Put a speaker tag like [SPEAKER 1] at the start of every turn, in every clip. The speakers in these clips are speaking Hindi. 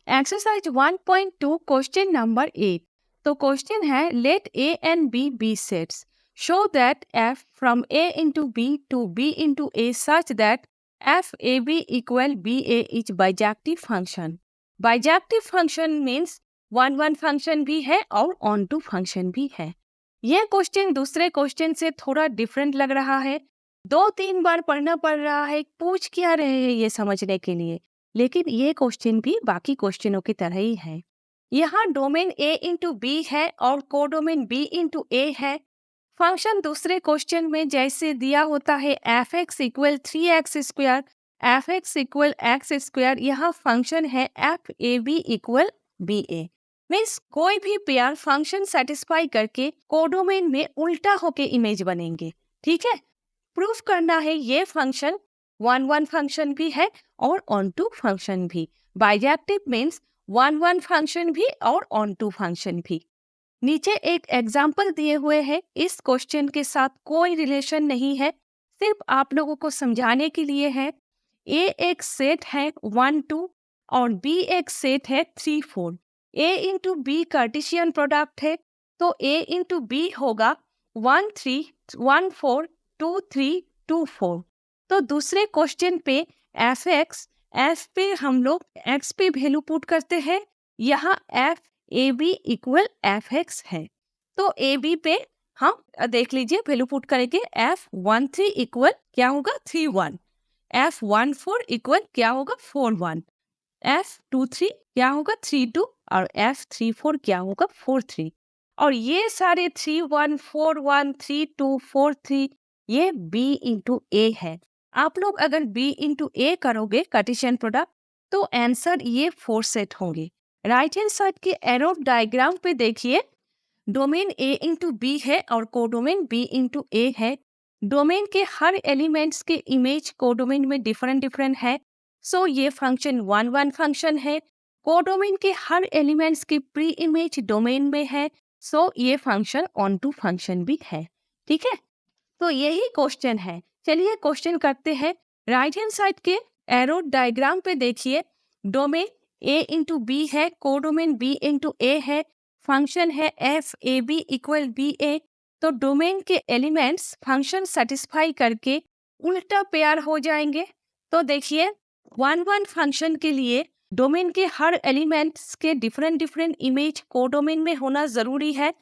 [SPEAKER 1] Exercise 1.2 question number 8। तो क्वेश्चन है let A and B sets show that F from A into B to B into A such that F A B equal B A is bijective function. Bijective function means one one function भी है और ऑन टू फंक्शन भी है। यह क्वेश्चन दूसरे क्वेश्चन से थोड़ा डिफरेंट लग रहा है, 2-3 बार पढ़ना पड़ रहा है पूछ क्या रहे हैं ये समझने के लिए, लेकिन ये क्वेश्चन भी बाकी क्वेश्चनों की तरह ही है। यहाँ डोमेन ए इंटू बी है और कोडोमेन बी इंटू ए है। फंक्शन दूसरे क्वेश्चन में जैसे दिया होता है F X equal 3x², F X equal x², यहाँ फंक्शन है F A B equal B A. Means कोई भी पेयर फंक्शन सेटिस्फाई करके कोडोमेन में उल्टा होके इमेज बनेंगे। ठीक है, प्रूफ करना है ये फंक्शन वन वन फंक्शन भी है और ऑन टू फंक्शन भी। Bijective means one one function भी और ऑन टू फंक्शन भी। नीचे एक एग्जाम्पल दिए हुए हैं, इस क्वेश्चन के साथ कोई रिलेशन नहीं है, सिर्फ आप लोगों को समझाने के लिए है। ए एक सेट है 1 2 और बी एक सेट है 3 4। ए इंटू बी कार्टेशियन प्रोडक्ट है, तो ए इंटू बी होगा 1 3 1 4 2 3 2 4। तो दूसरे क्वेश्चन पे एफ पे हम लोग एक्स पे वैल्यू पुट करते हैं, यहाँ F A B equal F X है। तो ए बी पे हम देख लीजिए वैल्यू पुट करेंगे, F13 इक्वल क्या होगा 3 1, F14 इक्वल क्या होगा 4 1, F23 क्या होगा 3 2 और F34 क्या होगा 4 3। और ये सारे 3 1 4 1 3 2 4 3 ये B इंटू ए है। आप लोग अगर B इंटू ए करोगे कार्टेशियन प्रोडक्ट तो आंसर ये 4 सेट होंगे। राइट हैंड साइड के एरो डायग्राम पे देखिए, डोमेन ए इंटू बी है और कोडोमेन बी इंटू ए है। डोमेन के हर एलिमेंट्स के इमेज कोडोमेन में डिफरेंट डिफरेंट है, सो ये फंक्शन वन वन फंक्शन है। कोडोमेन के हर एलिमेंट्स की प्री इमेज डोमेन में है, सो ये फंक्शन ऑन टू फंक्शन भी है। ठीक है, तो यही क्वेश्चन है। चलिए क्वेश्चन करते हैं। राइट हैंड साइड के एरो डायग्राम पे देखिए, डोमेन ए इंटू बी है, कोडोमेन बी इंटू ए है, फंक्शन है F A B equal B A. तो डोमेन के एलिमेंट्स फंक्शन सेटिस्फाई करके उल्टा पेयर हो जाएंगे। तो देखिए वन वन फंक्शन के लिए डोमेन के हर एलिमेंट्स के डिफरेंट डिफरेंट इमेज कोडोमेन में होना जरूरी है।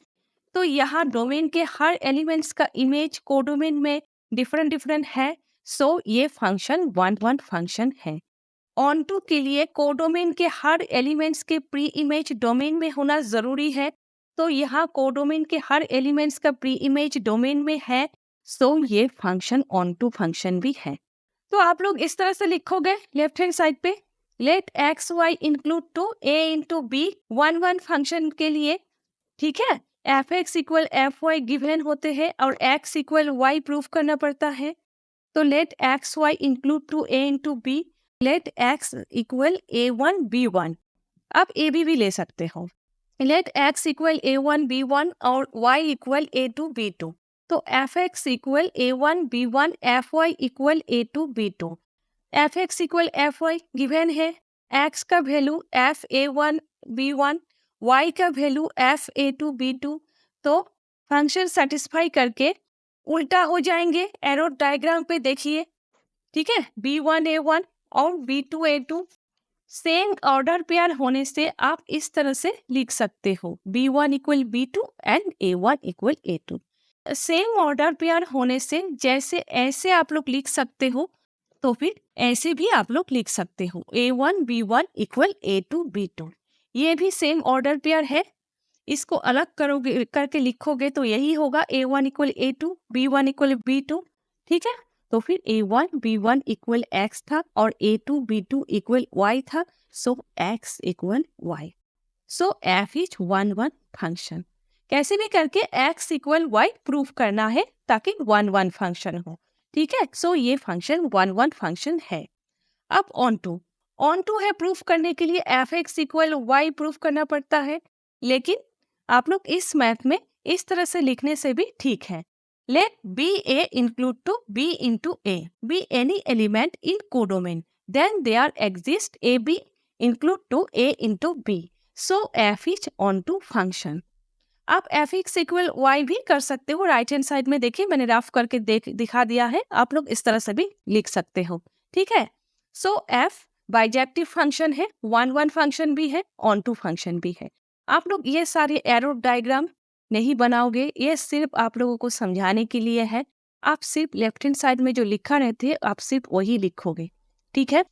[SPEAKER 1] तो यहाँ डोमेन के हर एलिमेंट्स का इमेज कोडोमेन में डिफरेंट डिफरेंट है, सो ये फंक्शन वन वन फंक्शन है। ऑन टू के लिए कोडोमेन के हर एलिमेंट्स के प्री इमेज डोमेन में होना जरूरी है, तो यहाँ कोडोमेन के हर एलिमेंट्स का प्री इमेज डोमेन में है, सो ये फंक्शन ऑन टू फंक्शन भी है। तो आप लोग इस तरह से लिखोगे लेफ्ट हैंड साइड पे, let X Y include to A into B one one function के लिए। ठीक है, F X equal F Y given होते हैं और एक्स इक्वल वाई प्रूफ करना पड़ता है। तो let X Y include to A into B, let X equal A1 B1। आप ए बी भी ले सकते हो। Late X equal A1 B1 और y इक्वल A2 B2। तो F X equal A1 B1, F Y equal A2 B2। F X equal F Y given है, एक्स का value F A1 B1, y का वैल्यू एफ A2 B2। तो फंक्शन सेटिस्फाई करके उल्टा हो जाएंगे। एरो डायग्राम पे देखिए, ठीक है, B1 A1 और B2 A2 same order pair होने से आप इस तरह से लिख सकते हो, B1 equal B2 and A1 equal A2। Same order pair होने से जैसे ऐसे आप लोग लिख सकते हो, तो फिर ऐसे भी आप लोग लिख सकते हो, A1 B1 equal A2 B2। ये भी सेम ऑर्डर पेयर है, इसको अलग करोगे करके लिखोगे तो यही होगा, A1 equal A2 B1 equal B2। ठीक है, तो फिर A1 B1 इक्वल x था और A2 B2 इक्वल y था, सो x equal y। So f is one one function. कैसे भी करके x इक्वल y प्रूफ करना है ताकि वन वन फंक्शन हो। ठीक है, सो ये फंक्शन वन वन फंक्शन है। अब ऑन टू है, प्रूफ करने के लिए F X equal Y proof करना पड़ता है, लेकिन आप लोग इस मैथ में इस तरह से लिखने से भी ठीक है। Let BA include to B into A, be any element in codomain, then there exist AB include to a into b. So f is onto function. आप एफ एक्स इक्वल वाई भी कर सकते हो। राइट हैंड साइड में देखिए मैंने रफ करके दिखा दिया है, आप लोग इस तरह से भी लिख सकते हो। ठीक है, सो एफ बाइजेक्टिव फंक्शन है, वन वन फंक्शन भी है, ऑन टू फंक्शन भी है। आप लोग ये सारे एरो डायग्राम नहीं बनाओगे, ये सिर्फ आप लोगों को समझाने के लिए है। आप सिर्फ लेफ्ट हैंड साइड में जो लिखा रहते हैं आप सिर्फ वही लिखोगे। ठीक है,